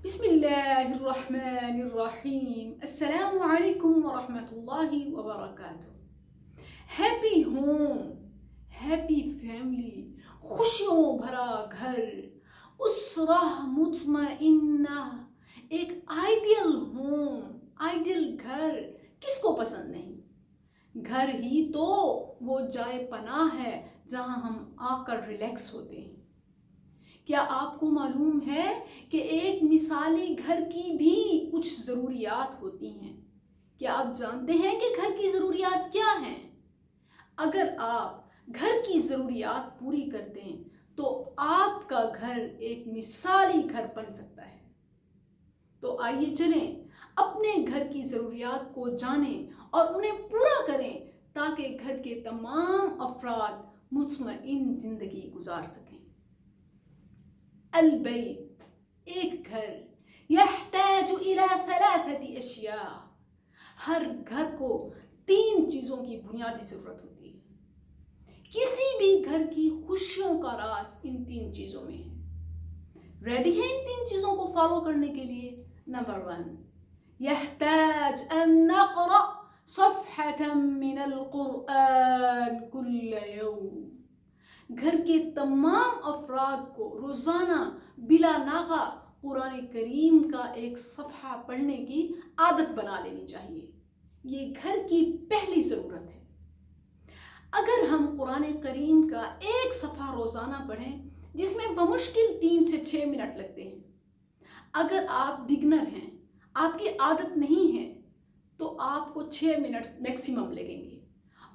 بسم الله الرحمن الرحیم. السلام علیکم ورحمۃ اللہ وبرکاتہ. ہیپی ہوم، ہیپی فیملی، خوشیوں بھرا گھر، اسرہ مطمئنہ، ایک آئیڈیل ہوم، آئیڈیل گھر کس کو پسند نہیں؟ گھر ہی تو وہ جائے پناہ ہے جہاں ہم آ کر ریلیکس ہوتے ہیں. کیا آپ کو معلوم ہے کہ ایک مثالی گھر کی بھی کچھ ضروریات ہوتی ہیں؟ کیا آپ جانتے ہیں کہ گھر کی ضروریات کیا ہیں؟ اگر آپ گھر کی ضروریات پوری کرتے ہیں تو آپ کا گھر ایک مثالی گھر بن سکتا ہے. تو آئیے چلیں اپنے گھر کی ضروریات کو جانیں اور انہیں پورا کریں تاکہ گھر کے تمام افراد مطمئن زندگی گزار سکیں. البیت، ایک گھر، یحتاج الی ثلاثۃ اشیاء. ہر گھر کو 3 چیزوں کی بنیادی ضرورت ہوتی ہے. کسی بھی گھر کی خوشیوں کا راز ان 3 چیزوں میں ہے. ریڈی ہیں ان 3 چیزوں کو فالو کرنے کے لیے؟ نمبر 1، یحتاج ان نقرأ صفحة من القرآن کل یوم. گھر کے تمام افراد کو روزانہ بلا ناغہ قرآن کریم کا ایک صفحہ پڑھنے کی عادت بنا لینی چاہیے. یہ گھر کی پہلی ضرورت ہے. اگر ہم قرآن کریم کا ایک صفحہ روزانہ پڑھیں جس میں بمشکل 3 سے 6 منٹ لگتے ہیں، اگر آپ بگنر ہیں، آپ کی عادت نہیں ہے، تو آپ کو 6 منٹ میکسیمم لگیں گے.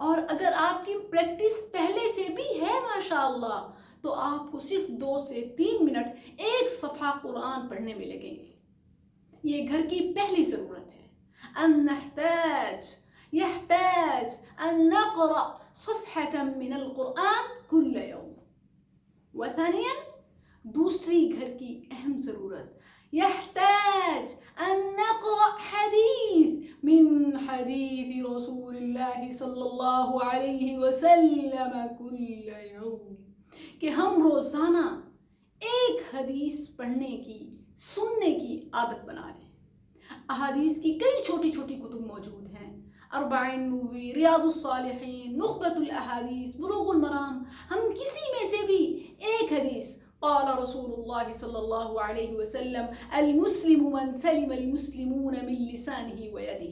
اور اگر آپ کی پریکٹس پہلے سے بھی ہے ماشاءاللہ تو آپ کو صرف 2 سے 3 منٹ ایک صفحہ قرآن پڑھنے میں لگیں گے. یہ گھر کی پہلی ضرورت ہے. ان يحتاج ان نقرأ صفحة من القرآن كل يوم. وثانيا، دوسری گھر کی اہم ضرورت، يحتاج ان نقرأ حدیث من حدیث رسول اللہ صلی اللہ علیہ وسلم كل يوم. کہ ہم روزانہ ایک حدیث پڑھنے کی، سننے کی عادت بنا لیں. احادیث کی کئی چھوٹی چھوٹی کتب موجود ہیں، 40 نووی، ریاض الصالحین، نخبۃ الاحادیث، بلوغ المرام. ہم کسی میں سے بھی ایک حدیث، قال رسول اللہ صلی اللہ علیہ وسلم المسلم من سلم المسلمون من لسانه ویدہ،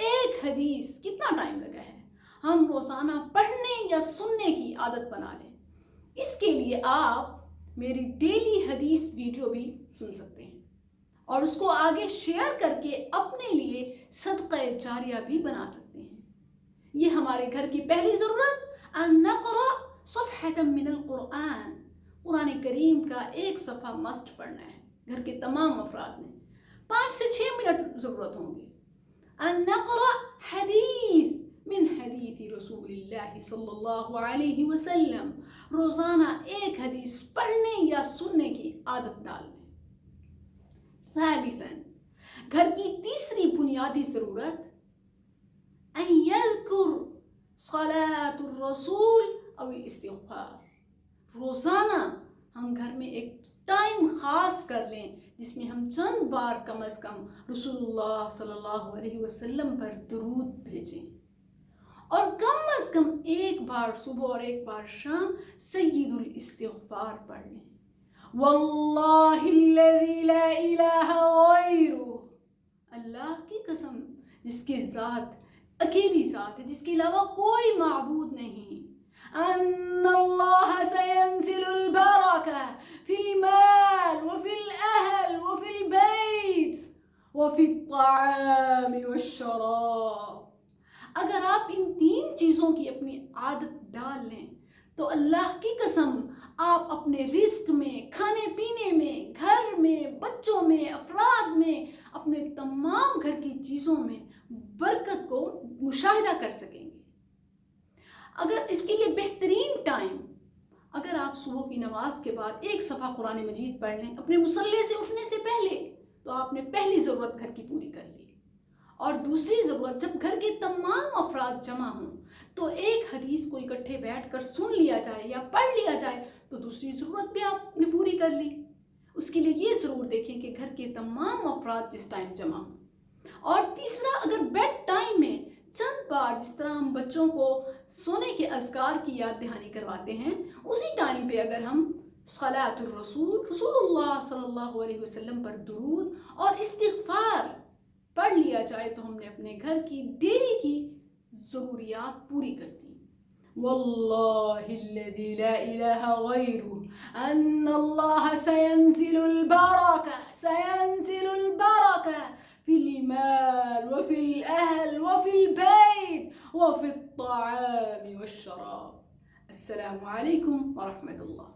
ایک حدیث کتنا ٹائم لگا ہے؟ ہم روزانہ پڑھنے یا سننے کی عادت بنا لیں. اس کے لیے آپ میری ڈیلی حدیث ویڈیو بھی سن سکتے ہیں اور اس کو آگے شیئر کر کے اپنے لیے صدقہ جاریہ بھی بنا سکتے ہیں. یہ ہمارے گھر کی پہلی ضرورت، ان نقرأ صفحة من القرآن. قرآن کریم کا ایک صفحہ مسٹ پڑھنا ہے گھر کے تمام افراد میں. 5 سے 6 منٹ ضرورت ہوں گے. ان نقرأ حدیث من حدیث رسول اللہ صلی اللہ علیہ وسلم. روزانہ ایک حدیث پڑھنے یا سننے کی عادت ڈال لیں. ثالثاً، گھر کی تیسری بنیادی ضرورت، ان یذکر صلاة الرسول او الاستغفار. روزانہ ہم گھر میں ایک ٹائم خاص کر لیں جس میں ہم چند بار کم از کم رسول اللہ صلی اللہ علیہ وسلم پر درود بھیجیں، اور کم از کم ایک بار صبح اور ایک بار شام سید الاستغفار پڑھ لیں. واللہ الذی لا الہ غیرہ، اللہ کی قسم جس کے ذات اکیلی ذات ہے، جس کے علاوہ کوئی معبود نہیں. ان اللہ سینزل البرکہ فی المال وفی الاہل وفی البیت وفی الطعام والشراب. اگر آپ ان 3 چیزوں کی اپنی عادت ڈال لیں تو اللہ کی قسم آپ اپنے رزق میں، کھانے پینے میں، گھر میں، بچوں میں، افراد میں، اپنے تمام گھر کی چیزوں میں برکت کو مشاہدہ کر سکیں گے. اگر اس کے لیے بہترین ٹائم، اگر آپ صبح کی نماز کے بعد ایک صفحہ قرآن مجید پڑھ لیں اپنے مصلی سے اٹھنے سے پہلے، تو آپ نے پہلی ضرورت گھر کی پوری کر لی. اور دوسری ضرورت، جب گھر کے تمام افراد جمع ہوں تو ایک حدیث کو اکٹھے بیٹھ کر سن لیا جائے یا پڑھ لیا جائے، تو دوسری ضرورت بھی آپ نے پوری کر لی. اس کے لیے یہ ضرور دیکھیں کہ گھر کے تمام افراد جس ٹائم جمع ہوں. اور تیسرا، اگر بیڈ ٹائم میں چند بار جس طرح ہم بچوں کو سونے کے اذکار کی یاد دہانی کرواتے ہیں، اسی ٹائم پہ اگر ہم صلاۃ الرسول، رسول اللہ صلی اللہ علیہ وسلم پر درود اور استغفار پڑھ لیا جائے تو ہم نے اپنے گھر کی ڈیلی کی ضروریات پوری کر دی. واللہ الذی لا الہ غیرہ ان اللہ سینزل البرکہ في المال وفي الأهل وفي البيت وفي الطعام والشراب. السلام عليكم ورحمة الله.